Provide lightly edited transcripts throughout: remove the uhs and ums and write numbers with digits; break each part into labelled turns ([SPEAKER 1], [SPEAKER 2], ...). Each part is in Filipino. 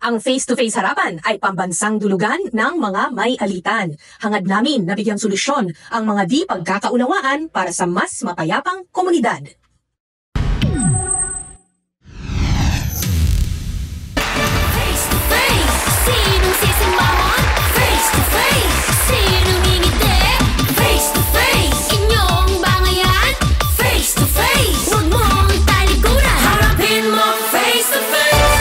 [SPEAKER 1] Ang face-to-face harapan ay pambansang dulugan ng mga may alitan. Hangad namin na bigyang solusyon ang mga di pagkakaunawaan para sa mas mapayapang komunidad.
[SPEAKER 2] Face-to-face, sinong sisimbahan? Face-to-face, sinong ngingiti? Face-to-face, inyong bangayan? Face-to-face, huwag mong talikuran, harapin mo face-to-face.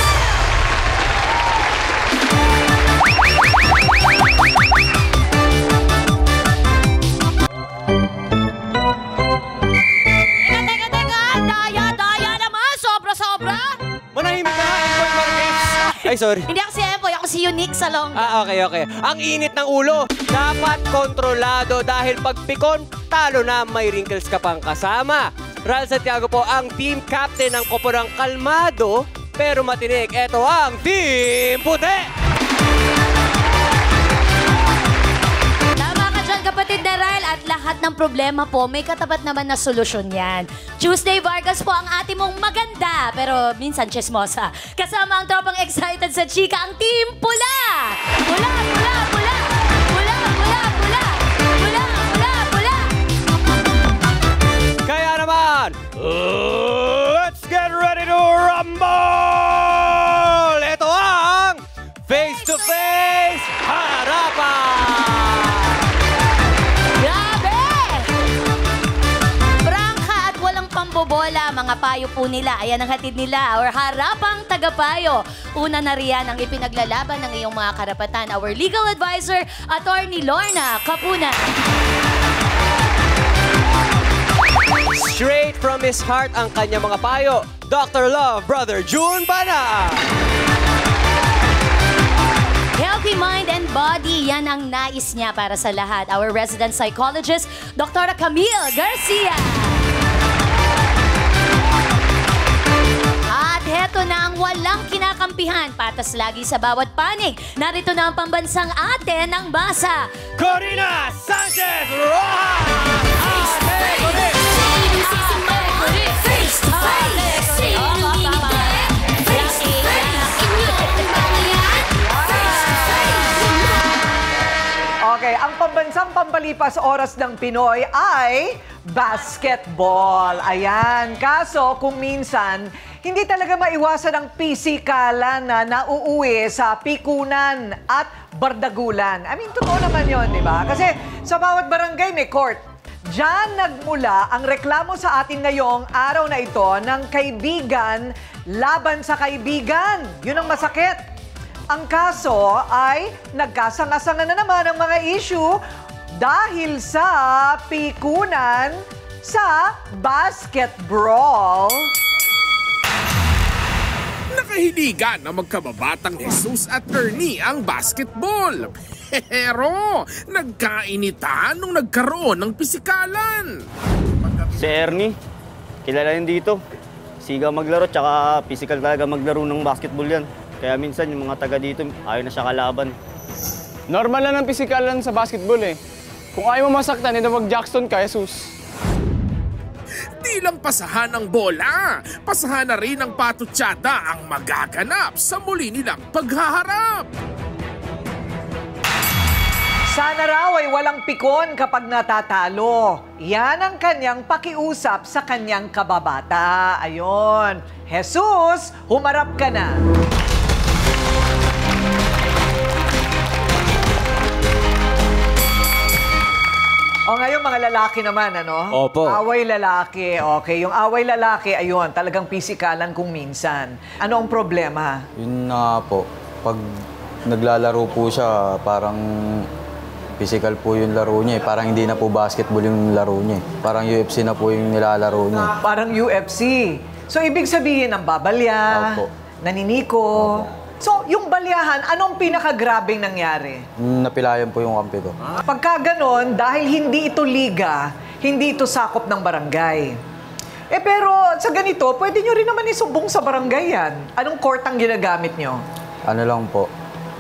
[SPEAKER 3] Daya naman! Sobra-sobra!
[SPEAKER 4] Manahimik ka nga, Empoy Marquez. Ay, sorry.
[SPEAKER 3] Hindi ako si Empoy, ako si Unique Salong.
[SPEAKER 4] Okay. Ang init ng ulo. Dapat kontrolado dahil pag pikon, talo na may wrinkles ka pang kasama. Ral Santiago po ang team captain ng Koponang kalmado pero matinik. Ito ang Team Puti!
[SPEAKER 3] Tama ka dyan, kapatid na Ryle. At lahat ng problema po, may katapat naman na solusyon yan. Tuesday Vargas po ang ating mong maganda, pero minsan chismosa. Kasama ang tropang excited sa chika, ang Team Pula! Pula, pula, pula! Pula, pula, pula! Pula, pula, pula!
[SPEAKER 4] Kaya naman, let's get ready to rumble! Ito ang face-to-face harapan!
[SPEAKER 3] Grabe! Prangka at walang pambobola, mga payo po nila. Ayan ang hatid nila, our harapang tagapayo. Una na riyan ang ipinaglalaban ng iyong mga karapatan. Our legal advisor, Attorney Lorna Capuna.
[SPEAKER 4] Straight from his heart ang kanyang mga payo, Dr. Love, Brother June Bana.
[SPEAKER 3] Healthy mind and body, yan ang nais niya para sa lahat. Our resident psychologist, Dr. Camille Garcia. At heto na ang walang kinakampihan, patas lagi sa bawat panig. Narito na ang pambansang ate ng basa.
[SPEAKER 4] Corina Sanchez Rojas!
[SPEAKER 2] Sinong sisimbahan? Face-to-face, sinong ngingiti? Face-to-face, inyong bangayan?
[SPEAKER 5] Okay, ang pambansang pampalipas oras ng Pinoy ay basketball. Ayan, kaso kung minsan, hindi talaga maiwasan ang pisikalan na nauuwi sa pikunan at bardagulan. I mean, totoo naman yun, di ba? Kasi sa bawat barangay may court. Diyan nagmula ang reklamo sa atin ngayong araw na ito ng kaibigan laban sa kaibigan. Yun ang masakit. Ang kaso ay nagkasanga-sanga na naman ang mga issue dahil sa pikunan sa basketball.
[SPEAKER 6] Nakahiligan ng magkababatang Jesus at Ernie ang basketball. Pero nagkainitan nung nagkaroon ng pisikalan.
[SPEAKER 7] Si Ernie, kilala rin dito. Siga maglaro, tsaka physical talaga maglaro ng basketball yan. Kaya minsan yung mga taga dito, ayaw na siya kalaban.
[SPEAKER 8] Normal lang ang pisikalan sa basketball eh. Kung ayaw mo masaktan, hindi mag-Jackson ka, Jesus.
[SPEAKER 6] Di lang pasahan ng bola, pasahan na rin ng patutsada ang magaganap sa muli nilang paghaharap.
[SPEAKER 5] Sana raw ay walang pikon kapag natatalo. Yan ang kanyang pakiusap sa kanyang kababata. Ayon, Jesus, humarap ka na. O ngayon mga lalaki naman, ano?
[SPEAKER 4] Opo.
[SPEAKER 5] Away lalaki. Okay, yung away lalaki, ayun, talagang pisikalan kung minsan. Ano ang problema?
[SPEAKER 9] Yun na po, pag naglalaro po siya, parang physical po yung laro niya. Parang hindi na po basketball yung laro niya. Parang UFC na po yung nilalaro niya.
[SPEAKER 5] Parang UFC. So, ibig sabihin ng babalya,
[SPEAKER 9] Opo.
[SPEAKER 5] naniniko.
[SPEAKER 9] Opo.
[SPEAKER 5] So, yung balyahan, anong pinakagrabing nangyari?
[SPEAKER 9] Napilayan po yung kampi ko.
[SPEAKER 5] Pagka ganon, dahil hindi ito liga, hindi ito sakop ng barangay. Pero sa ganito, pwede nyo rin naman isumbong sa barangay yan. Anong court ang ginagamit nyo?
[SPEAKER 9] Ano lang po,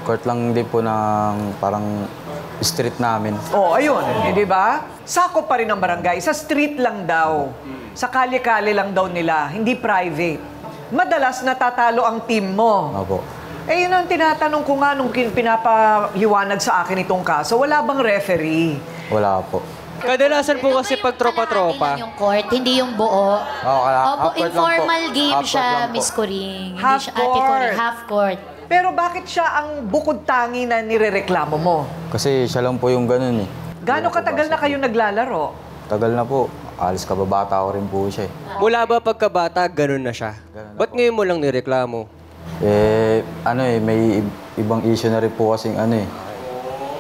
[SPEAKER 9] court lang din po ng parang street namin.
[SPEAKER 5] Oh, ayun. Di ba? Sakop pa rin ng barangay. Sa street lang daw. Sa kalye-kalye lang daw nila. Hindi private. Madalas natatalo ang team mo.
[SPEAKER 9] Opo.
[SPEAKER 5] Eh, yun ang tinatanong ko nga nung pinapahiwanag sa akin itong kaso. Wala bang referee?
[SPEAKER 9] Wala po.
[SPEAKER 4] Kadalasan po kasi pag tropa-tropa.
[SPEAKER 3] Yung court, hindi yung buo. Opo,
[SPEAKER 9] half court lang
[SPEAKER 3] informal
[SPEAKER 9] po.
[SPEAKER 3] game
[SPEAKER 9] Half court
[SPEAKER 3] siya,
[SPEAKER 9] lang po.
[SPEAKER 3] Miss Coring. Hindi
[SPEAKER 5] Half
[SPEAKER 3] siya Ate Coring,
[SPEAKER 5] court.
[SPEAKER 3] half court.
[SPEAKER 5] Pero bakit siya ang bukod tangi na nirereklamo mo?
[SPEAKER 9] Kasi siya lang po yung ganun eh.
[SPEAKER 5] Gaano katagal na kayo naglalaro?
[SPEAKER 9] Tagal na po. Alis kababata ko rin po siya eh.
[SPEAKER 4] Mula ba pagkabata, ganun na siya?
[SPEAKER 9] Ganun na
[SPEAKER 4] Ba't ngayon mo lang nireklamo?
[SPEAKER 9] May ibang issue na rin po kasing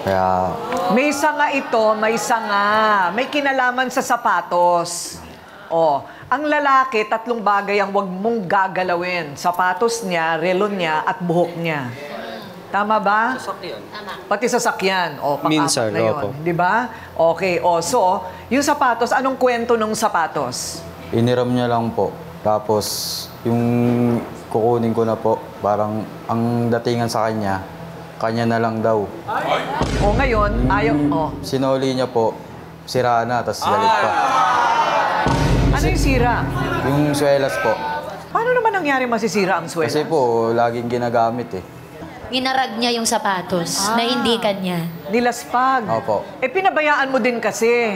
[SPEAKER 9] Kaya,
[SPEAKER 5] May sanga ito, may sanga. May kinalaman sa sapatos. Oh, ang lalaki, 3 bagay ang wag mong gagalawin. Sapatos niya, relon niya, at buhok niya. Tama ba?
[SPEAKER 4] Sasakyan.
[SPEAKER 5] Pati sasakyan. O,
[SPEAKER 4] Minsan,
[SPEAKER 5] pang-apat na
[SPEAKER 4] opo.
[SPEAKER 5] yun. Di ba? Okay, so, yung sapatos, anong kwento ng sapatos?
[SPEAKER 9] iniram niya lang po. Tapos, yung kukunin ko na po, parang ang datingan sa kanya na lang daw.
[SPEAKER 5] O ngayon, ayaw,
[SPEAKER 9] Sinoli niya po, sira na, tapos galit pa.
[SPEAKER 5] Ano yung sira?
[SPEAKER 9] Yung swelas po.
[SPEAKER 5] Paano naman nangyari masisira ang swela?
[SPEAKER 9] Kasi po, laging ginagamit eh.
[SPEAKER 3] Ginarag niya yung sapatos na hindi kanya.
[SPEAKER 5] Nilaspag.
[SPEAKER 9] Opo.
[SPEAKER 5] Eh, pinabayaan mo din kasi.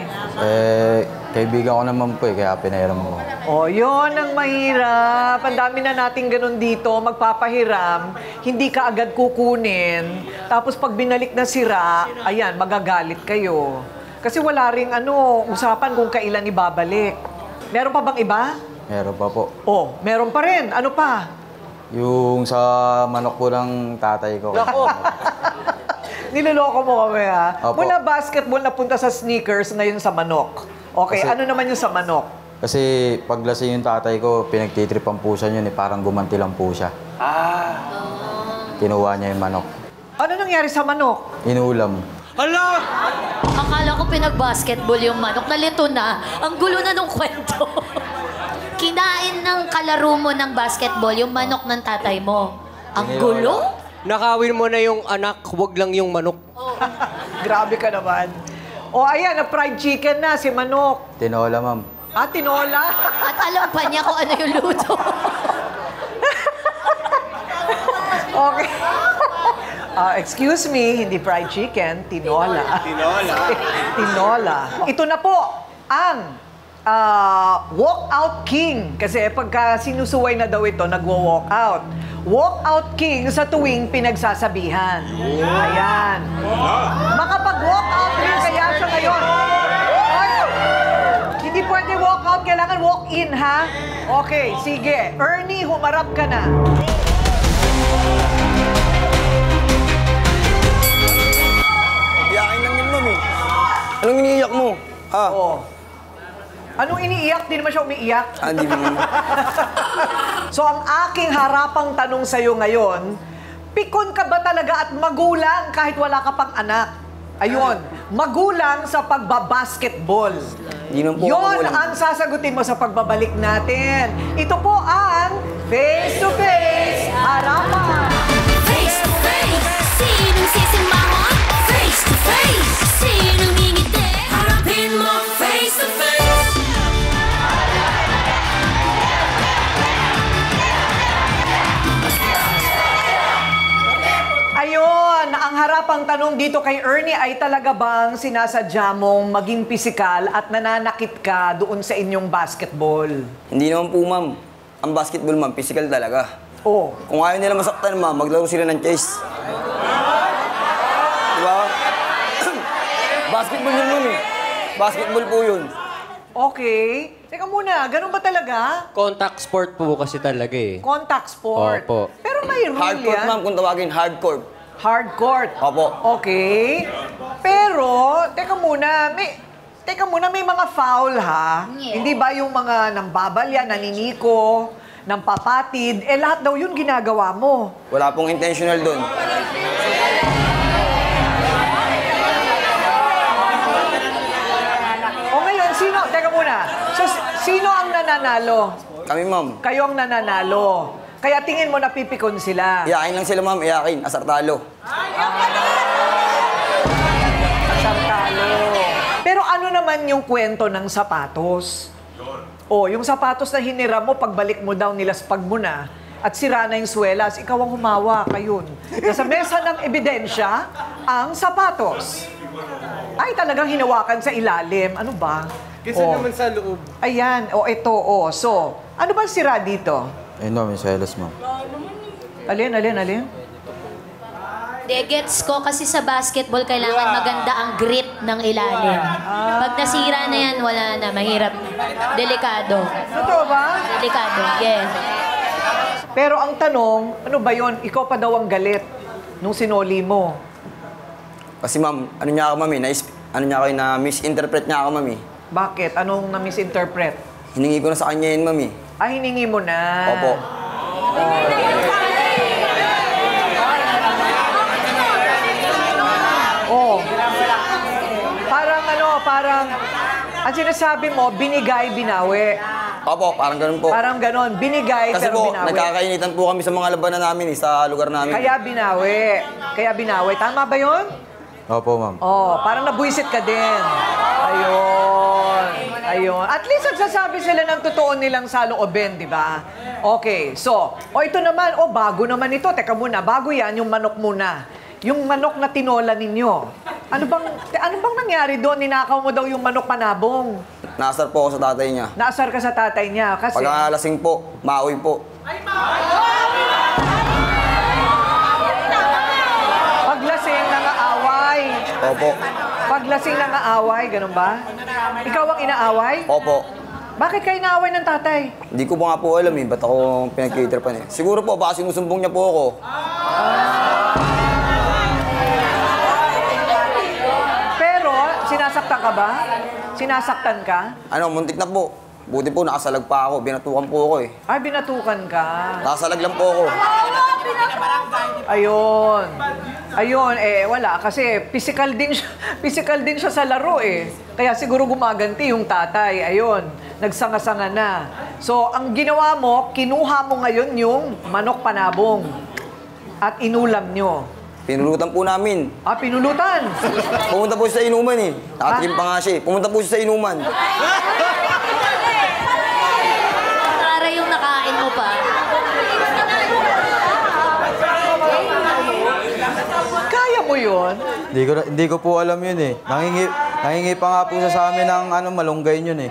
[SPEAKER 9] Kaibigan ko naman po eh, kaya pinairam ko.
[SPEAKER 5] O, yun ang mahirap. Ang dami na nating ganun dito, magpapahiram, hindi ka agad kukunin. Tapos pag binalik na sira, ayan, magagalit kayo. Kasi wala ring usapan kung kailan ibabalik. Meron pa bang iba?
[SPEAKER 9] Meron pa po.
[SPEAKER 5] Oh, meron pa rin. Ano pa?
[SPEAKER 9] Yung sa manok po ng tatay ko.
[SPEAKER 5] Niloloko mo kami, ha?
[SPEAKER 9] Opo.
[SPEAKER 5] Mula basketball napunta sa sneakers, ngayon sa manok. Okay,
[SPEAKER 9] Kasi-
[SPEAKER 5] ano naman yung sa manok?
[SPEAKER 9] Kasi paglasing yung tatay ko, pinagtitripan po siya yun eh. Parang gumanti lang po siya. Kinuha niya yung manok.
[SPEAKER 5] Ano nangyari sa manok?
[SPEAKER 9] Inulam.
[SPEAKER 4] Hala!
[SPEAKER 3] Akala ko pinag-basketball yung manok. Nalito na. Ang gulo na nung kwento. Kinain ng kalaro mo ng basketball yung manok ng tatay mo. Ang gulo?
[SPEAKER 4] Nakawin mo na yung anak, wag lang yung manok.
[SPEAKER 5] Grabe ka naman. O, ayan, na-fried chicken na si manok.
[SPEAKER 9] Tinola, ma'am.
[SPEAKER 5] Ah, tinola?
[SPEAKER 3] At alam pa niya kung ano yung luto.
[SPEAKER 5] Okay. Excuse me, hindi fried chicken, tinola. Tinola. Ito na po ang walkout king. Kasi pagka sinusuway na daw ito, nagwo-walkout. Walkout king sa tuwing pinagsasabihan. Ayan. Makapag-walkout rin kaya siya ngayon. Ay, hindi pwede walkout, kailangan walk-in, ha? Okay, sige. Ernie, humarap ka na.
[SPEAKER 10] Iyakin lang yun, ma'am eh. Anong iniiyak mo? Ha?
[SPEAKER 5] Oo. Anong iniiyak? Di naman siya umiiyak.
[SPEAKER 10] Hindi mo.
[SPEAKER 5] So, ang aking harapang tanong sa'yo ngayon, pikon ka ba talaga at magulang kahit wala ka pang anak? Ayun, magulang sa pagbabasketball.
[SPEAKER 10] Hindi naman po ako
[SPEAKER 5] Yon
[SPEAKER 10] magulang.
[SPEAKER 5] ang sasagutin mo sa pagbabalik natin. Ito po ang Face to Face Harapan.
[SPEAKER 2] Face to face, sinong sisimahon? Face to face, sinong ngingiti? Harapin mo face to face.
[SPEAKER 5] Ayun, ang harapang tanong dito kay Ernie ay talaga bang sinasadya mong maging pisikal at nananakit ka doon sa inyong basketball?
[SPEAKER 10] Hindi naman po, ma'am. Ang basketball, ma'am, physical talaga.
[SPEAKER 5] Oh,
[SPEAKER 10] Kung ayaw nila masaktan, ma'am, maglaro sila ng chase. Diba? Basketball yun, ma'am eh. Basketball po yun.
[SPEAKER 5] okay. Teka muna, ganun ba talaga?
[SPEAKER 4] Contact sport po kasi talaga eh.
[SPEAKER 5] Contact sport.
[SPEAKER 4] Opo.
[SPEAKER 5] Pero may rule
[SPEAKER 10] Hardcourt,
[SPEAKER 5] yan.
[SPEAKER 10] ma'am, kung tawagin, hardcourt.
[SPEAKER 5] Hardcourt.
[SPEAKER 10] Opo.
[SPEAKER 5] Okay. Pero, teka muna, may mga foul ha?
[SPEAKER 3] Yeah.
[SPEAKER 5] Hindi ba yung mga nambabalya, naniniko, nampapatid, lahat daw yun ginagawa mo.
[SPEAKER 10] Wala pong intentional doon.
[SPEAKER 5] O ngayon, teka muna, so, sino ang nananalo?
[SPEAKER 10] Kami, ma'am.
[SPEAKER 5] Kayo ang nananalo. Kaya tingin mo napipikon sila.
[SPEAKER 10] Iyakin lang sila, ma'am. Iyakin. Asartalo.
[SPEAKER 5] Sartalo. Pero ano naman yung kwento ng sapatos? Oh, yung sapatos na hiniram mo, pagbalik mo daw, nilaspag mo na, at sira na yung swelas, ikaw ang humawak, ayun. Nasa mesa ng ebidensya, ang sapatos. Ay, talagang hinawakan sa ilalim. Ano ba?
[SPEAKER 4] Kasi naman sa loob.
[SPEAKER 5] Ayan, ito, So, ano ba sira dito?
[SPEAKER 9] Ayun ma'am, yung swelas ma'am.
[SPEAKER 5] Alin?
[SPEAKER 3] Gets ko kasi sa basketball kailangan maganda ang grip ng ilalim. Pag nasira na yan, wala na. Mahirap. Delikado.
[SPEAKER 5] Totoo ba?
[SPEAKER 3] Delikado, yes.
[SPEAKER 5] Pero ang tanong, ano ba yon? Ikaw pa daw ang galit nung sinoli mo.
[SPEAKER 10] Kasi ma'am, ano niya ako mami, na-misinterpret niya ako mami.
[SPEAKER 5] Bakit? Anong na-misinterpret?
[SPEAKER 10] Hiningi ko na sa kanya yun mami.
[SPEAKER 5] Hiningi mo na.
[SPEAKER 10] Opo.
[SPEAKER 5] Parang, ang sinasabi mo, binigay, binawi.
[SPEAKER 10] Opo, parang ganun po.
[SPEAKER 5] Parang ganon, binigay
[SPEAKER 10] Kasi
[SPEAKER 5] pero
[SPEAKER 10] po,
[SPEAKER 5] binawi.
[SPEAKER 10] nagkakainitan po kami sa mga labanan namin sa lugar namin.
[SPEAKER 5] Kaya binawi. Tama ba yun?
[SPEAKER 9] Opo ma'am.
[SPEAKER 5] Parang nabuisit ka din. Ayun. At least nagsasabi sila ng totoo nilang saloobin, di ba? Okay, so, ito naman, bago naman ito. Teka muna, bago yan, yung manok muna. Yung manok na tinola ninyo. Ano bang nangyari doon? Ninakaw mo daw yung manok panabong.
[SPEAKER 10] Naasar po ako sa tatay niya.
[SPEAKER 5] Naasar ka sa tatay niya kasi...
[SPEAKER 10] Pag lasing po, maawi po.
[SPEAKER 5] Paglasing, nangaaway.
[SPEAKER 10] Opo.
[SPEAKER 5] Paglasing, nangaaway, ganun ba? Ikaw ang inaaway?
[SPEAKER 10] Opo.
[SPEAKER 5] Bakit kayo inaaway ng tatay?
[SPEAKER 10] Hindi ko pa nga po alam ba't ako pinag-cater pa niya. Siguro po, baka sinusumbong niya po ako.
[SPEAKER 5] Pero, sinasaktan ka ba? Sinasaktan ka?
[SPEAKER 10] Muntik na po. Buti po, nakasalag pa ako. Binatukan po ako eh.
[SPEAKER 5] Ay, binatukan ka.
[SPEAKER 10] Nakasalag lang po ako.
[SPEAKER 5] Ayun, wala. Kasi physical din siya sa laro eh. Kaya siguro gumaganti yung tatay. Ayun, nagsanga-sanga na. So, ang ginawa mo, kinuha mo ngayon yung manok panabong. At inulam nyo.
[SPEAKER 10] Pinulutan po namin.
[SPEAKER 5] Pinulutan?
[SPEAKER 10] Pumunta po siya sa inuman eh. Nakatikim pa nga siya eh. Pumunta po siya sa inuman.
[SPEAKER 3] Para yung nakain mo pa.
[SPEAKER 5] Kaya mo yun?
[SPEAKER 9] Hindi ko po alam yun eh. Nangingi pa nga po siya sa amin ng malunggay yun eh.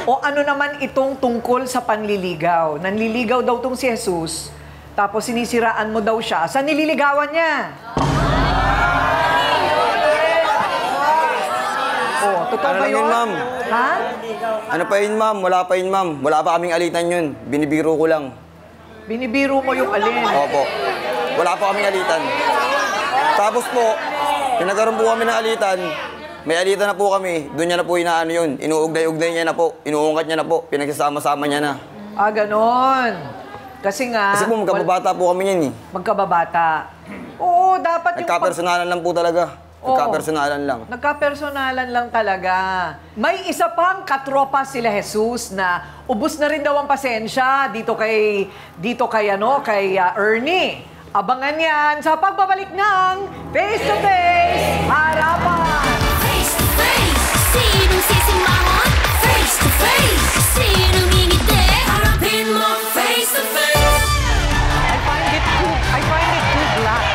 [SPEAKER 5] O ano naman itong tungkol sa panliligaw? Nanliligaw daw tong si Jesus, tapos sinisiraan mo daw siya. Saan nililigawan niya? Totoo ba yun?
[SPEAKER 10] Ma'am?
[SPEAKER 5] Ha?
[SPEAKER 10] Ano pa yun, ma'am? Wala pa yun, ma'am. Wala pa kaming alitan yun. Binibiro ko lang.
[SPEAKER 5] Binibiro mo yung alin?
[SPEAKER 10] Opo. Wala pa kaming alitan. Tapos po, pinagkaroon po kami ng alitan. May alitan na po kami. Doon niya na po inaano yun. Inuugnay-ugnay niya na po. Inuungkat niya na po. Pinagsasama-sama niya na.
[SPEAKER 5] Ganon. Kasi nga...
[SPEAKER 10] Kasi po, magkababata po kami yan eh.
[SPEAKER 5] Magkababata. Oo, dapat yung...
[SPEAKER 10] Nagka-personalan lang po talaga. Nagka-personalan lang. Nagka-personalan
[SPEAKER 5] lang talaga. May isa pang katropa sila Jesus na ubos na rin daw ang pasensya dito kay Ernie. Abangan yan sa pagbabalik ng Face to Face Harapan.
[SPEAKER 2] Face to face, sinong sisimahon? Face to face, sinong ngingiti? Harapin mo face to face.
[SPEAKER 5] I find it too black.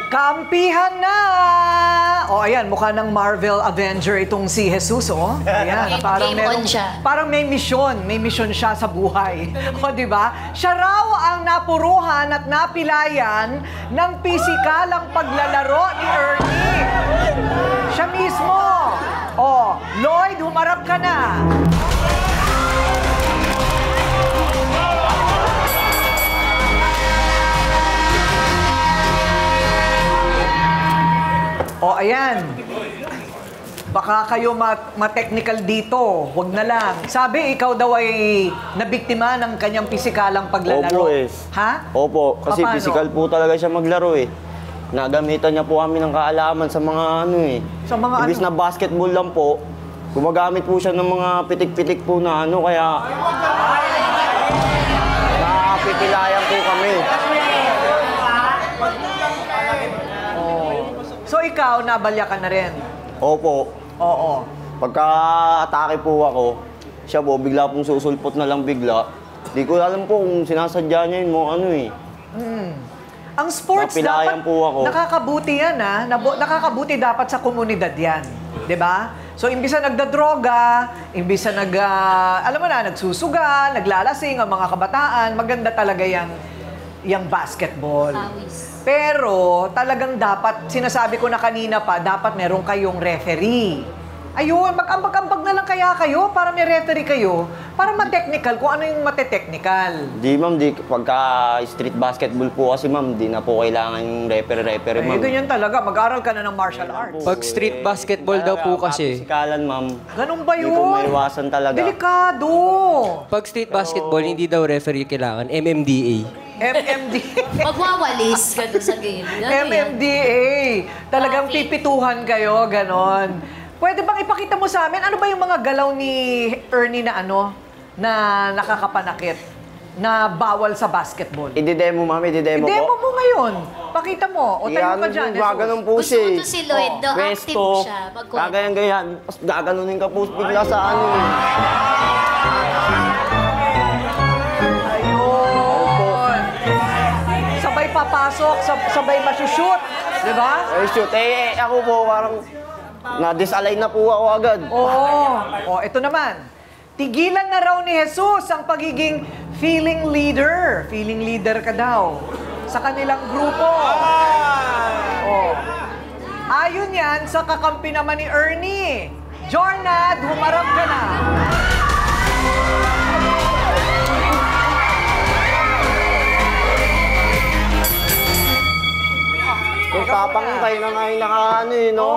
[SPEAKER 5] Kampihan na! Ayan, mukha ng Marvel Avenger itong si Jesus, Ayan, parang may misyon siya sa buhay. Di ba? Siya raw ang napuruhan at napilayan ng pisikalang paglalaro ni Ernie. Siya mismo. Lloyd, humarap ka na. Ayan. Baka kayo ma-technical dito. Huwag na lang. Sabi, ikaw daw ay nabiktima ng kanyang pisikalang paglalaro.
[SPEAKER 7] Opo eh.
[SPEAKER 5] Ha?
[SPEAKER 7] Opo, kasi
[SPEAKER 5] Paano?
[SPEAKER 7] physical po talaga siya maglaro eh. Nagamitan niya po kami ng kaalaman sa mga
[SPEAKER 5] Sa mga
[SPEAKER 7] Ibis na basketball lang po, gumagamit po siya ng mga pitik-pitik po na kaya napipilian po kami.
[SPEAKER 5] So ikaw, nabalya ka na rin?
[SPEAKER 7] Opo.
[SPEAKER 5] Oo.
[SPEAKER 7] Pagka-atake po ako, siya po, bigla pong susulpot na lang bigla. Di ko alam po kung sinasadya niya yun mo ano eh.
[SPEAKER 5] Ang sports
[SPEAKER 7] Napilayan
[SPEAKER 5] dapat,
[SPEAKER 7] po ako.
[SPEAKER 5] nakakabuti yan nakakabuti dapat sa komunidad yan. 'Di ba? So, imbis na nagdadroga, imbis na alam mo na, nagsusuga, naglalasing ang mga kabataan, maganda talaga yung basketball. Pero talagang dapat, sinasabi ko na kanina pa, dapat meron kayong referee. Ayun, mag-ambag-ambag na lang kaya kayo para may referee kayo, para ma-technical kung ano yung mate-technical.
[SPEAKER 7] Di ma'am, pagka street basketball po kasi ma'am, di na po kailangan yung referee ma'am.
[SPEAKER 5] Ganyan talaga, mag-aral ka na ng martial arts.
[SPEAKER 4] Pag street basketball daw po kasi,
[SPEAKER 7] Pisikalan ma'am,
[SPEAKER 5] Ganun ba
[SPEAKER 7] di
[SPEAKER 5] yun?
[SPEAKER 7] po maiwasan talaga.
[SPEAKER 5] Delikado.
[SPEAKER 4] pag street basketball, hindi daw referee kailangan, MMDA.
[SPEAKER 3] Magwawalis ka doon sa game.
[SPEAKER 5] MMDA. Talagang pipituhan kayo, ganon. Pwede bang ipakita mo sa amin, ano ba yung mga galaw ni Ernie na na nakakapanakit, na bawal sa basketball?
[SPEAKER 7] I-demo ma'am, i-demo po.
[SPEAKER 5] I-demo mo ngayon. Pakita mo. O tayo ka dyan.
[SPEAKER 7] Gaganon po
[SPEAKER 3] Gusto
[SPEAKER 7] siya
[SPEAKER 3] mo to si Lloyd, no? Active
[SPEAKER 7] Pwesto,
[SPEAKER 3] siya.
[SPEAKER 7] gagayan-gayan. Tapos gaganunin ka po bigla sa ano eh.
[SPEAKER 5] Ayun. Sabay papasok, sabay masushoot. Diba?
[SPEAKER 7] Shoot, ako po parang na-disalign na po ako agad.
[SPEAKER 5] Oo. Ito naman. Tigilan na raw ni Jesus ang pagiging feeling leader. Feeling leader ka daw sa kanilang grupo. Ayon yan sa kakampi naman ni Ernie. Jornad, humarap ka na.
[SPEAKER 7] Kung tapang kayo na nga yung nakaano eh, no?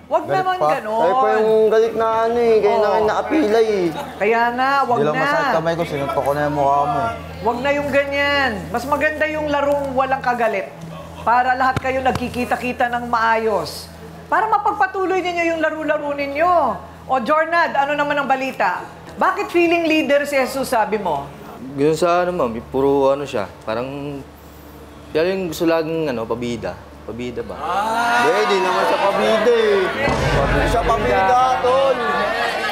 [SPEAKER 5] Wag naman ganon.
[SPEAKER 7] Kayo po yung galit na ano eh, kayo na kayo naapilay eh.
[SPEAKER 5] Kaya na, wag
[SPEAKER 9] Hindi lang masakit
[SPEAKER 5] na.
[SPEAKER 9] kamay ko, sinuntok ko na yung mukha mo.
[SPEAKER 5] Wag na yung ganyan. Mas maganda yung larong walang kagalit. Para lahat kayo nagkikita-kita ng maayos. Para mapagpatuloy ninyo yung laro-laro ninyo. O Jornad, ano naman ang balita? Bakit feeling leader si Jesus, sabi mo?
[SPEAKER 11] Yun sa ma'am, puro siya. Parang, yan yung gusto laging pabida. Pabida ba?
[SPEAKER 7] Hindi naman siya pabida eh. Hindi siya pabida, tol.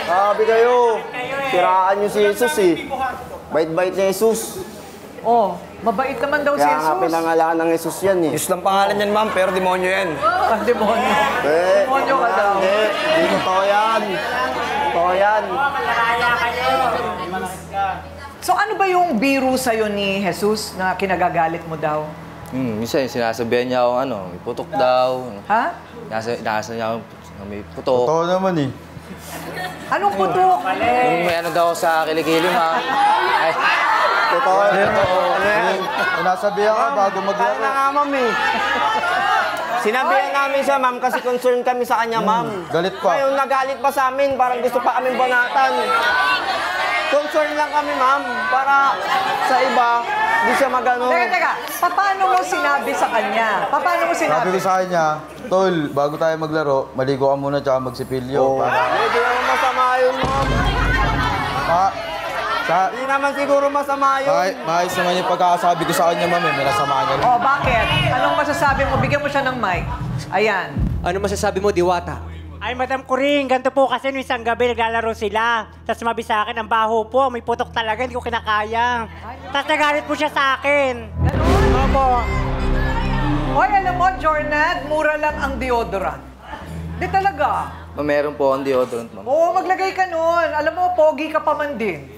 [SPEAKER 7] Sabi kayo, siraan niyo si Jesus eh. Bait-bait ni Jesus.
[SPEAKER 5] Mabait naman daw si
[SPEAKER 7] Kaya
[SPEAKER 5] Jesus.
[SPEAKER 7] nga pinangalaan ng Jesus yan eh.
[SPEAKER 10] Jesus lang pangalan yan, ma'am, pero demonyo yan.
[SPEAKER 5] Demonyo. Demonyo ka daw.
[SPEAKER 7] Hindi totoo yan. Totoo yan.
[SPEAKER 5] So ano ba yung biro sa'yo ni Jesus na kinagagalit mo daw?
[SPEAKER 11] Minsan sinasabihan niya akong may putok daw.
[SPEAKER 5] Ha?
[SPEAKER 11] Nasa niya akong may putok.
[SPEAKER 9] Totoo naman eh.
[SPEAKER 5] Anong putok?
[SPEAKER 11] Kung may daw sa kilikili, ma'am. Ay,
[SPEAKER 7] Totoo.
[SPEAKER 9] Ano yan? Nasabihan ka bago maglaro.
[SPEAKER 7] Kaya na nga, ma'am eh. Sinabihan namin siya, ma'am, kasi concerned kami sa kanya, ma'am.
[SPEAKER 9] Galit pa.
[SPEAKER 7] Ngayon, nagalit pa sa amin, parang gusto pa kaming banatan. Concerned lang kami, ma'am, para sa iba, hindi siya magano.
[SPEAKER 5] Teka. Paano mo sinabi sa kanya? Paano mo
[SPEAKER 9] Sabi
[SPEAKER 5] sinabi?
[SPEAKER 9] ko sa kanya, Tol, bago tayo maglaro, maligo ka muna tsaka magsipilyo.
[SPEAKER 7] Hindi naman masama yun, ma'am. Hindi naman siguro masama yun.
[SPEAKER 9] Maayos naman yung pagkakasabi ko sa kanya, ma'am. May nasama niya lang.
[SPEAKER 5] Bakit? Anong masasabi mo? Bigyan mo siya ng mic. Ayan.
[SPEAKER 4] Ano masasabi mo, Diwata?
[SPEAKER 12] Ay, Madam Kuring, ganito po kasi nung isang gabi naglalaro sila. Tapos sumabi sa akin, ang baho po, may putok talaga, hindi ko kinakaya. Tapos nagalit po siya sa akin.
[SPEAKER 5] Ganun?
[SPEAKER 12] Opo.
[SPEAKER 5] Hoy, alam mo, Jornad, mura lang ang deodorant. Di talaga.
[SPEAKER 11] meron po ang deodorant, ma'am.
[SPEAKER 5] Oo, maglagay ka nun. Alam mo, pogi ka pa man din.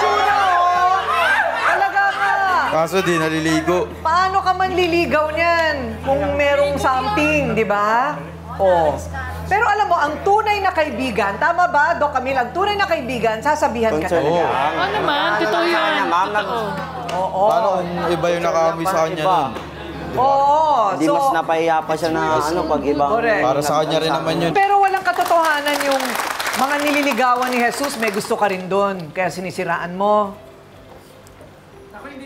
[SPEAKER 5] Suna, Talaga ka.
[SPEAKER 9] Kaso di naliligo.
[SPEAKER 5] Paano ka man liligaw niyan kung merong something, di ba? Pero alam mo, ang tunay na kaibigan, tama ba, Doc Camille? Ang tunay na kaibigan, sasabihan ka talaga.
[SPEAKER 13] Oo naman, totoo yun.
[SPEAKER 5] Oo.
[SPEAKER 9] Paano kung iba yung nakaamoy sa kanya nun?
[SPEAKER 7] Hindi mas napahiya pa siya na pag ibang...
[SPEAKER 5] Correct.
[SPEAKER 9] Para sa kanya rin naman yun.
[SPEAKER 5] Pero walang katotohanan yung mga nililigawan ni Jesus, may gusto ka rin doon. Kaya sinisiraan mo.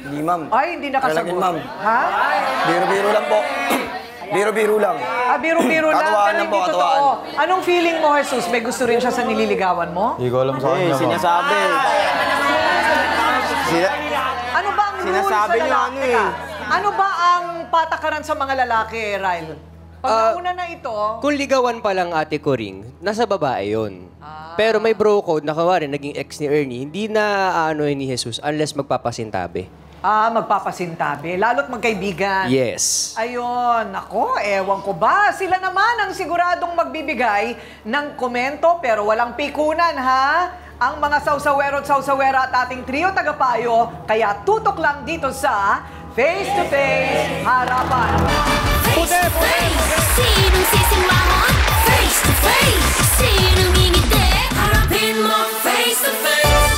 [SPEAKER 10] Hindi, ma'am.
[SPEAKER 5] Ay, hindi nakasagot.
[SPEAKER 10] Talagang, ma'am.
[SPEAKER 5] Ha?
[SPEAKER 10] Biro-biro lang po. Biro-biro lang.
[SPEAKER 5] Biro-biro lang,
[SPEAKER 10] Katuwaan
[SPEAKER 5] pero
[SPEAKER 10] lang po,
[SPEAKER 5] hindi
[SPEAKER 10] katuwaan.
[SPEAKER 5] totoo. Anong feeling mo, Jesus? May gusto rin siya sa nililigawan mo?
[SPEAKER 9] Hindi ko alam sa kanya, ma'am.
[SPEAKER 7] Sinasabi.
[SPEAKER 5] Ano ba ang rule
[SPEAKER 7] Sinasabi
[SPEAKER 5] sa
[SPEAKER 7] niya,
[SPEAKER 5] lalaki? Ano ba ang patakaran sa mga lalaki, Ryle? Pag nauna na ito,
[SPEAKER 4] Kung ligawan pa lang ate ko ring, nasa babae yun. Pero may bro code na kawari, naging ex ni Ernie, hindi na ni Jesus unless magpapasintabi.
[SPEAKER 5] magpapasintabi, lalo't magkaibigan.
[SPEAKER 4] Yes.
[SPEAKER 5] Ayun, nako, ewan ko ba. Sila naman ang siguradong magbibigay ng komento pero walang pikunan, ha? Ang mga sausawero at sausawera at ating trio tagapayo, kaya tutok lang dito sa Face to Face Harapan.
[SPEAKER 2] Face to face, sinong sisimahon? Face to face, sinong ngingiti? Harapin mo face to face.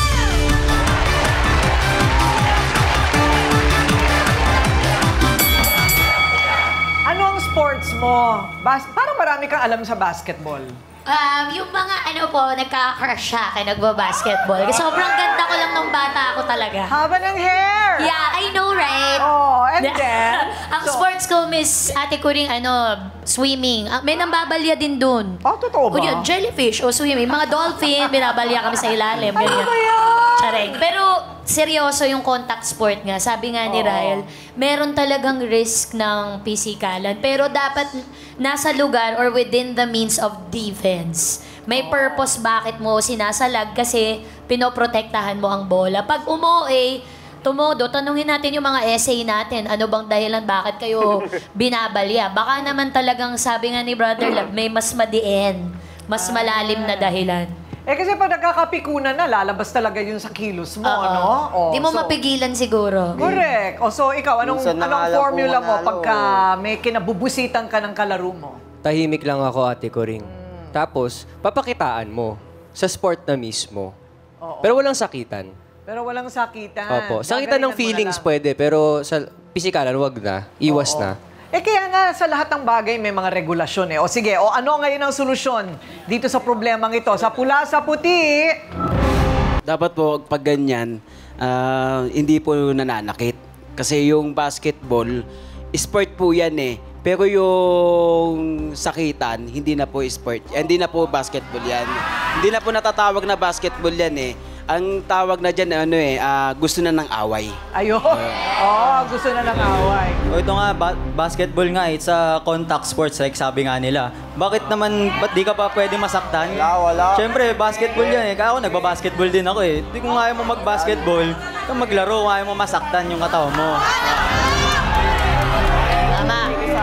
[SPEAKER 5] Ano ang sports mo? Parang marami kang alam sa basketball.
[SPEAKER 3] Yung mga nagka-crush siya kay nagbabasketball. Kasi sobrang ganda ko lang nung bata ako talaga.
[SPEAKER 5] Haba ng hair!
[SPEAKER 3] Yeah, I know, right?
[SPEAKER 5] Oh, and then?
[SPEAKER 3] Ang sports ko, Miss Ate ko rin, swimming. May nambabalya din dun.
[SPEAKER 5] Totoo ba?
[SPEAKER 3] O yun, jellyfish o swimming. Mga dolphin, binabalya kami sa ilalim.
[SPEAKER 5] Ano ba yan?
[SPEAKER 3] Chareng. Pero seryoso yung contact sport nga. Sabi nga ni Ryle, meron talagang risk ng pisikalan. Pero dapat nasa lugar or within the means of defense. May purpose bakit mo sinasalag kasi pinoprotektahan mo ang bola. Pag tumodo, tanungin natin yung mga essay natin. Ano bang dahilan bakit kayo binabalya? Baka naman talagang sabi nga ni Brother Love, may mas madiin, mas malalim na dahilan.
[SPEAKER 5] Kasi pag nagkakapikunan na, lalabas talaga yun sa kilos mo, no?
[SPEAKER 3] Di mo mapigilan siguro.
[SPEAKER 5] Correct. So ikaw, anong formula mo pagka may kinabubusitan ka ng kalaro mo?
[SPEAKER 4] Tahimik lang ako, ate ko ring. Tapos, papakitaan mo sa sport na mismo. Pero walang sakitan.
[SPEAKER 5] Pero walang sakitan.
[SPEAKER 4] Opo. Sakitan ng feelings pwede, pero sa pisikalan, wag na. Iwas na.
[SPEAKER 5] Kaya nga sa lahat ng bagay may mga regulasyon O sige, ano ngayon ang solusyon dito sa problemang ito? Sa pula, sa puti.
[SPEAKER 14] Dapat po pag ganyan, hindi po nananakit. Kasi yung basketball, sport po yan Pero yung sakitan, hindi na po sport. Hindi na po basketball yan. Hindi na po natatawag na basketball yan Ang tawag na dyan, gusto na ng away.
[SPEAKER 5] Ayun. Gusto na ng away.
[SPEAKER 15] Ito nga, basketball nga, it's a contact sports, like sabi nga nila. Ba't di ka pa pwede masaktan?
[SPEAKER 10] Wala.
[SPEAKER 15] Siyempre, basketball yan Kaya ako, nagbabasketball din ako Hindi kung ayaw mo mag-basketball, kung maglaro, kung ayaw mo masaktan yung katawan mo.
[SPEAKER 3] Tama.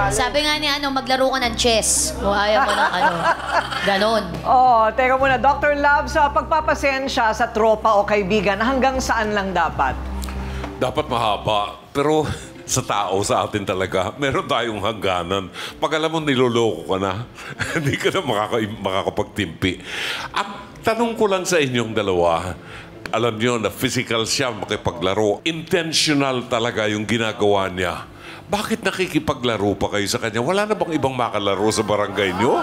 [SPEAKER 3] Sabi nga ni maglaro ka ng chess. Kung ayaw mo ng ganon.
[SPEAKER 5] Teka muna. Dr. Love, sa pagpapasensya sa tropa o kaibigan, hanggang saan lang dapat?
[SPEAKER 16] Dapat mahaba. Pero sa tao, sa atin talaga, meron tayong hangganan. Pag alam mo, niloloko ka na, hindi ka na makakapagtimpi. At tanong ko lang sa inyong dalawa, alam niyo na physical siya makipaglaro. Intentional talaga yung ginagawa niya. Bakit nakikipaglaro pa kayo sa kanya? Wala na bang ibang makalaro sa barangay nyo?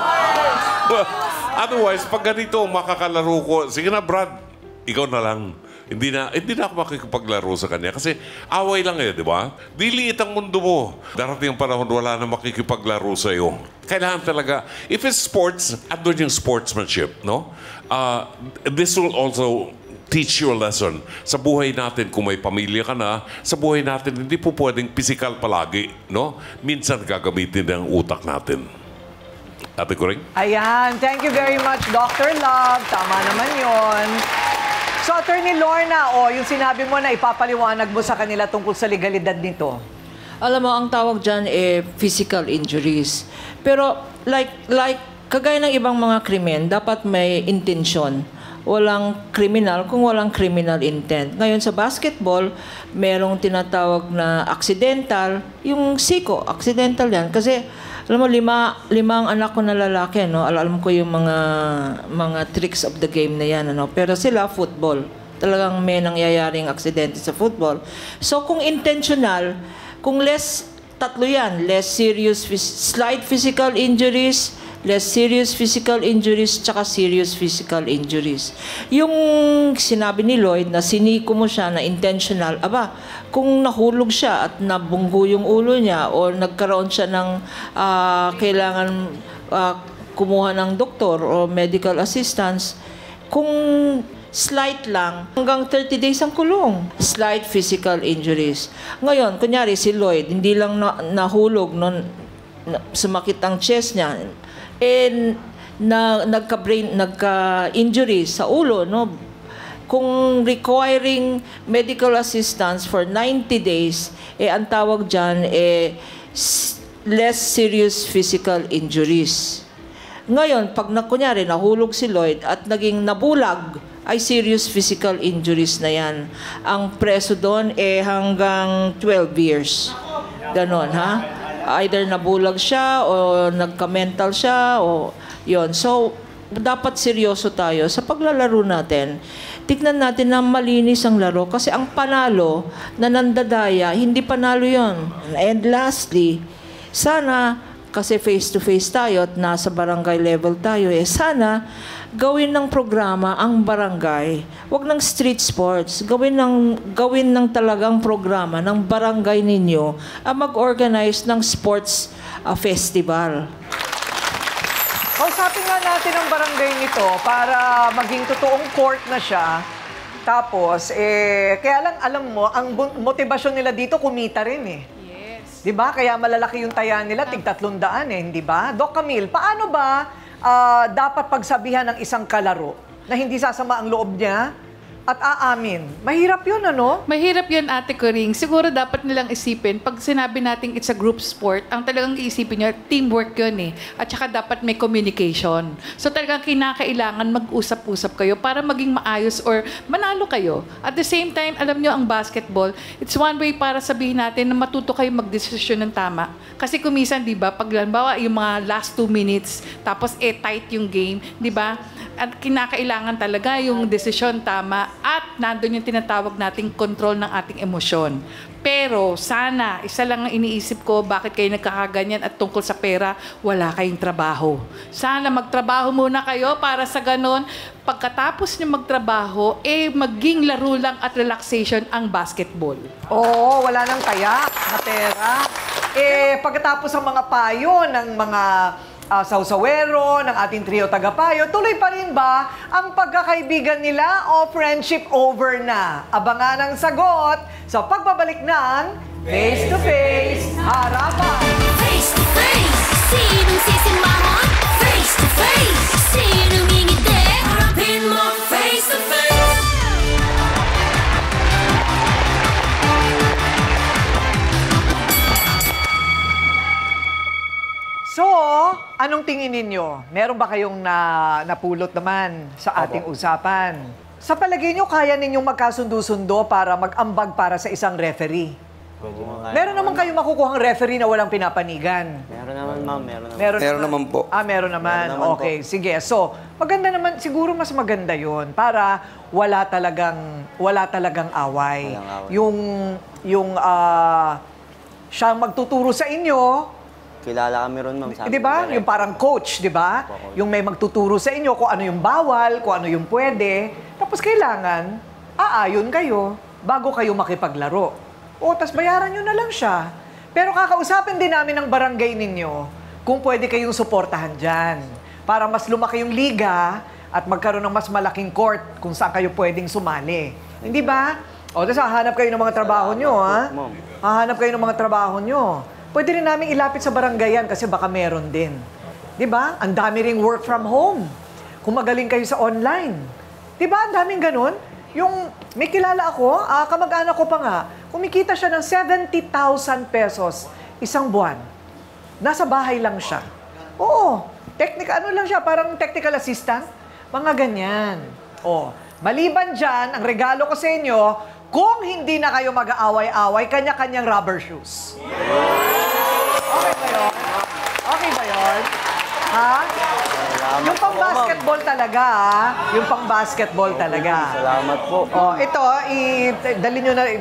[SPEAKER 16] Otherwise, pag ganito, makakalaro ko, sige na Brad, ikaw na lang. Hindi na ako makikipaglaro sa kanya. Kasi away lang di ba? Diliit ang mundo mo. Darating ang panahon, wala na makikipaglaro sa iyo. Kailangan talaga, if it's sports, andun yung sportsmanship, no? This will also teach you a lesson. Sa buhay natin, kung may pamilya ka na, sa buhay natin, hindi po pwedeng physical palagi, no? Minsan gagamitin ng utak natin. Ate ko rin?
[SPEAKER 5] Ayan. Thank you very much, Dr. Love. Tama naman yon. So, Attorney Lorna, yung sinabi mo na ipapaliwanag mo sa kanila tungkol sa legalidad nito.
[SPEAKER 17] Alam mo, ang tawag dyan physical injuries. Pero, kagaya ng ibang mga krimen, dapat may intensyon. Walang criminal kung walang criminal intent. Ngayon sa basketball, merong tinatawag na accidental, yung siko, accidental yan. Kasi, alam mo, limang anak ko na lalaki, alam ko yung mga tricks of the game na yan, Pero sila, football. Talagang may nangyayaring aksidente sa football. So, kung intentional, kung tatlo yan, less serious, slight physical injuries, less serious physical injuries, tsaka serious physical injuries. Yung sinabi ni Lloyd na siniko mo siya na intentional, kung nahulog siya at nabunggo yung ulo niya o nagkaroon siya ng kailangan kumuha ng doktor o medical assistance, kung slight lang, hanggang 30 days ang kulong. Slight physical injuries. Ngayon, kunyari si Lloyd, hindi lang nahulog sumakit ang chest niya, nagka-injury sa ulo, no? Kung requiring medical assistance for 90 days, ang tawag dyan, less serious physical injuries. Ngayon, pag kunyari, nahulog si Lloyd at naging nabulag, ay serious physical injuries na yan. Ang preso doon, hanggang 12 years. Ganon, ha? Either nabulag siya, o nagka-mental siya, o yon. So, dapat seryoso tayo sa paglalaro natin. Tignan natin na malinis ang laro kasi ang panalo na nandadaya, hindi panalo yon. And lastly, sana, kasi face-to-face tayo at nasa barangay level tayo, sana gawin ng programa ang barangay. Huwag ng street sports. Gawin ng talagang programa ng barangay ninyo ang mag-organize ng sports festival.
[SPEAKER 5] Kausapin nga natin ang barangay nito para maging totoong court na siya. Tapos, kaya lang alam mo, ang motivasyon nila dito kumita rin eh. Yes. 'Di ba? Kaya malalaki yung taya nila, tig 300 hindi ba? Doc Camille, paano ba dapat pagsabihan ng isang kalaro na hindi sasama ang loob niya at aamin? Mahirap yun, ano?
[SPEAKER 13] Mahirap yun, Ate Coring. Siguro dapat nilang isipin, pag sinabi natin it's a group sport, ang talagang iisipin nyo, teamwork yun eh. At saka dapat may communication. So talagang kinakailangan mag-usap-usap kayo para maging maayos or manalo kayo. At the same time, alam nyo, ang basketball, it's one way para sabihin natin na matuto kayo magdesisyon ng tama. Kasi kumisan, di ba, pag halimbawa yung mga last 2 minutes, tapos tight yung game, di ba? At kinakailangan talaga yung desisyon tama at nandun yung tinatawag nating control ng ating emosyon. Pero sana, isa lang ang iniisip ko, bakit kayo nagkakaganyan at tungkol sa pera, wala kayong trabaho. Sana magtrabaho muna kayo para sa ganon, pagkatapos nyo magtrabaho, maging laro lang at relaxation ang basketball.
[SPEAKER 5] Oo, wala nang taya na pera. Pagkatapos ang mga payo ng mga sausawero, ng ating trio tagapayo, tuloy pa rin ba ang pagkakaibigan nila o friendship over na? Abangan ang sagot sa pagbabalik ng Face to Face Harapan.
[SPEAKER 2] Face to face, sinong sisimahon? Face to face, sinong ngingiti? Harapin mo face to face.
[SPEAKER 5] So, anong tingin ninyo? Meron ba kayong napulot naman sa ating usapan? Sa palagay nyo, kaya ninyong magkasundo-sundo para mag-ambag para sa isang referee? Meron naman kayong makukuhang referee na walang pinapanigan?
[SPEAKER 7] Meron naman, ma'am.
[SPEAKER 10] Meron naman po.
[SPEAKER 5] Meron naman.
[SPEAKER 10] Meron naman
[SPEAKER 5] Okay, sige. So, maganda naman, siguro mas maganda yon para wala talagang away. Yung siya magtuturo sa inyo,
[SPEAKER 7] Kilala kami ron, ma'am.
[SPEAKER 5] di ba? Yung parang coach, di ba? Yung may magtuturo sa inyo kung ano yung bawal, kung ano yung pwede. Tapos kailangan, aayon kayo bago kayo makipaglaro. Tas bayaran nyo na lang siya. Pero kakausapin din namin ng barangay ninyo kung pwede kayong suportahan dyan. Para mas lumaki yung liga at magkaroon ng mas malaking court kung saan kayo pwedeng sumali. Hindi ba? Tapos hahanap kayo ng mga trabaho nyo, ha? Hahanap kayo ng mga trabaho nyo. Pwede rin namin ilapit sa barangay yan kasi baka meron din. Di ba? Ang dami ring work from home. Kung magaling kayo sa online. Di ba? Ang daming ganun. Yung may kilala ako, kamag-anak ko pa nga, kumikita siya ng 70,000 pesos isang buwan. Nasa bahay lang siya. Oo. Ano lang siya, parang technical assistant. Mga ganyan. Maliban dyan, ang regalo ko sa inyo, kung hindi na kayo mag-aaway-away, kanya-kanyang rubber shoes. Okay ba yun? Okay ba yun? Ha? Yung pang-basketball talaga, ha? Yung pang-basketball talaga.
[SPEAKER 7] Salamat po.
[SPEAKER 5] Ito,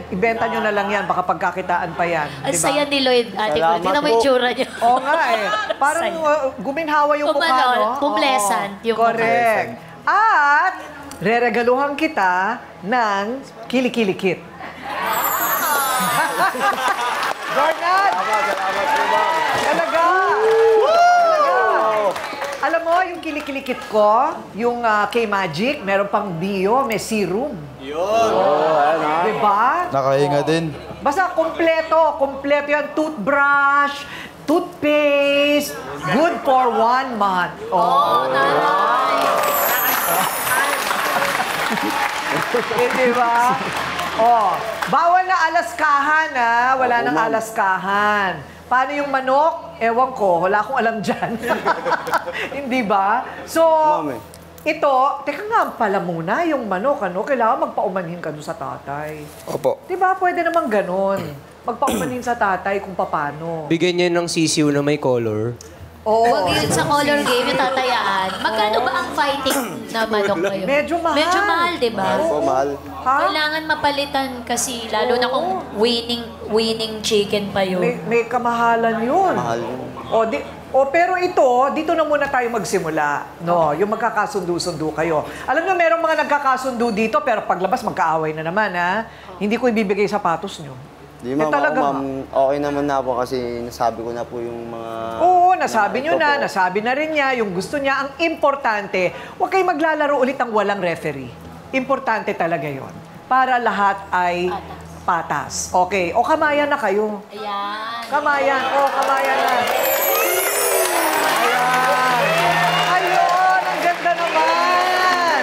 [SPEAKER 5] ibenta nyo na lang yan, baka pagkakitaan pa yan.
[SPEAKER 3] Ang saya ni Lloyd, Ate Coring. Tingnan mo yung tsura niya.
[SPEAKER 5] Oo nga Parang guminhawa yung mukha, no?
[SPEAKER 3] Pumlesan yung mukha.
[SPEAKER 5] Correct. At reregaluhan kita ng kili-kili-kit. Bernard!
[SPEAKER 7] Salamat po, ma'am.
[SPEAKER 5] Talaga! Alam mo, yung kili-kili-kit ko, yung K-Magic, meron pang bio, may serum.
[SPEAKER 9] Yun!
[SPEAKER 5] Diba?
[SPEAKER 9] Nakahinga din.
[SPEAKER 5] Basta kompleto yan. Toothbrush, toothpaste, good for 1 month. Oh, di ba? Oh, bawal na alaskahan, ha? Wala nang alaskahan. Paano yung manok? Ewan ko, wala akong alam dyan. Hindi ba? So, ito, teka nga pala muna, yung manok, kailangan magpaumanhin ka doon sa tatay.
[SPEAKER 10] Opo.
[SPEAKER 5] Di ba? Pwede naman ganun. Magpaumanhin sa tatay kung paano.
[SPEAKER 4] Bigyan niya ng sisiw na may color.
[SPEAKER 5] Oo.
[SPEAKER 3] Huwag yun sa color game, yung tatayaan. Magkano ba ang fighting na manok ngayon?
[SPEAKER 5] Medyo mahal.
[SPEAKER 3] Medyo mahal, di ba?
[SPEAKER 10] Mahal po, mahal.
[SPEAKER 3] Kailangan mapalitan kasi, lalo na kung winning chicken pa yun.
[SPEAKER 5] May kamahalan yun.
[SPEAKER 10] Mahal yun.
[SPEAKER 5] Pero ito, dito na muna tayo magsimula. No, yung magkakasundo-sundo kayo. Alam nyo, merong mga nagkakasundo dito, pero paglabas magkaaway na naman, ha? Hindi ko ibibigay sapatos nyo.
[SPEAKER 10] Di ma'am, ma'am, okay naman na po kasi nasabi ko na po yung mga...
[SPEAKER 5] Oo, nasabi nyo na, nasabi na rin niya, yung gusto niya. Ang importante, huwag kayo maglalaro ulit ng walang referee. Importante talaga yon para lahat ay patas. Okay, o kamayan na kayo.
[SPEAKER 3] Ayan.
[SPEAKER 5] Kamayan, kamayan na. Ayun, ang ganda naman.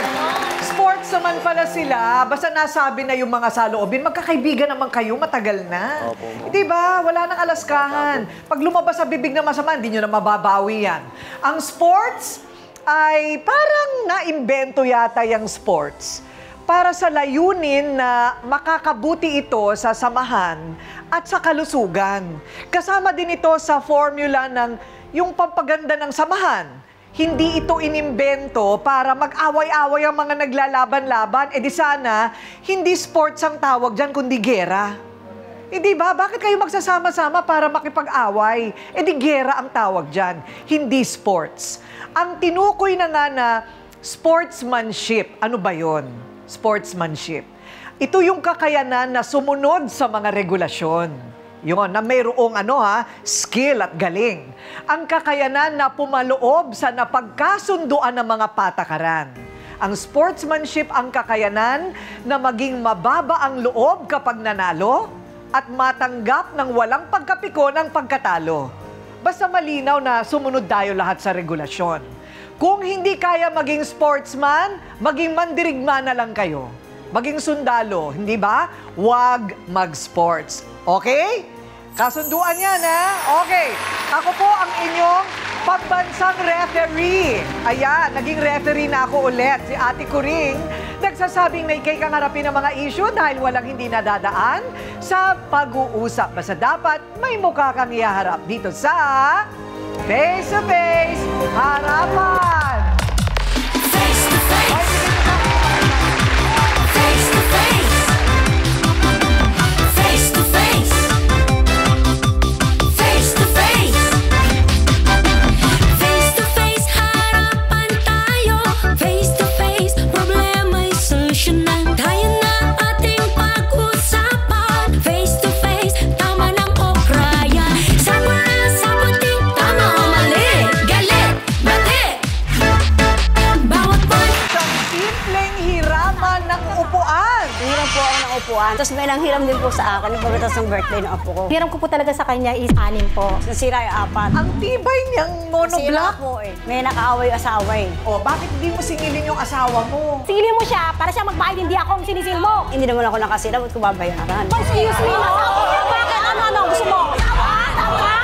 [SPEAKER 5] Sports naman pala sila. Basta nasabi na yung mga saloobin, magkakaibigan naman kayo, matagal na. Di ba? Wala nang alaskahan. Pag lumabas sa bibig na masama, hindi nyo na mababawi yan. Ang sports ay parang naimbento yata yung sports para sa layunin na makakabuti ito sa samahan at sa kalusugan. Kasama din ito sa formula ng yung pampaganda ng samahan. Hindi ito inimbento para mag-away-away ang mga naglalaban-laban. E di sana, hindi sports ang tawag dyan, kundi gera. E di ba? Bakit kayo magsasama-sama para makipag-away? E di gera ang tawag dyan, hindi sports. Ang tinukoy na nga na sportsmanship, ano ba yon? Sportsmanship. Ito yung kakayanan na sumunod sa mga regulasyon. Yun, na mayroong skill at galing. Ang kakayanan na pumaloob sa napagkasunduan ng mga patakaran. Ang sportsmanship ang kakayanan na maging mababa ang loob kapag nanalo at matanggap ng walang pagkapiko ng pagkatalo. Basta malinaw na sumunod tayo lahat sa regulasyon. Kung hindi kaya maging sportsman, maging mandirigma na lang kayo. Maging sundalo, hindi ba? Huwag mag-sports. Okay? Kasunduan yan, ha? Okay. Ako po ang inyong pambansang referee. Ayan, naging referee na ako ulit. Si Ate Kuring, nagsasabing may kang harapin ng mga issue dahil walang hindi nadadaan sa pag-uusap. Basta dapat may mukha kang iharap dito sa Face to Face Harapan.
[SPEAKER 2] Face to face. Face to face. Face to face. Face to face. Face to face, harapan tayo. Face to face, problema'y solusyonan. Tayo na ating pag-usapan. Face to face, tama lang o kraya. Sama na sa puting tama o mali. Galit, bati. Bawat
[SPEAKER 5] Isang simpleng hiraman ng upuan.
[SPEAKER 18] Hiram po ako ng upuan. Tapos may nanghiram din po sa akin yung pagkatas ng birthday ng apo ko. Hiram ko po talaga sa kanya is 6 po. Nasira yung 4.
[SPEAKER 5] Ang tibay niyang monoblock.
[SPEAKER 18] po eh. May nakaaway asawa eh.
[SPEAKER 5] O, bakit hindi mo singilin yung asawa mo?
[SPEAKER 18] Singilin mo siya para siya magbayad, hindi ako ang sinisil mo. Hindi naman ako nakasila, ba't ko babayaran? Excuse me, bakit? Ano, gusto mo? Tama!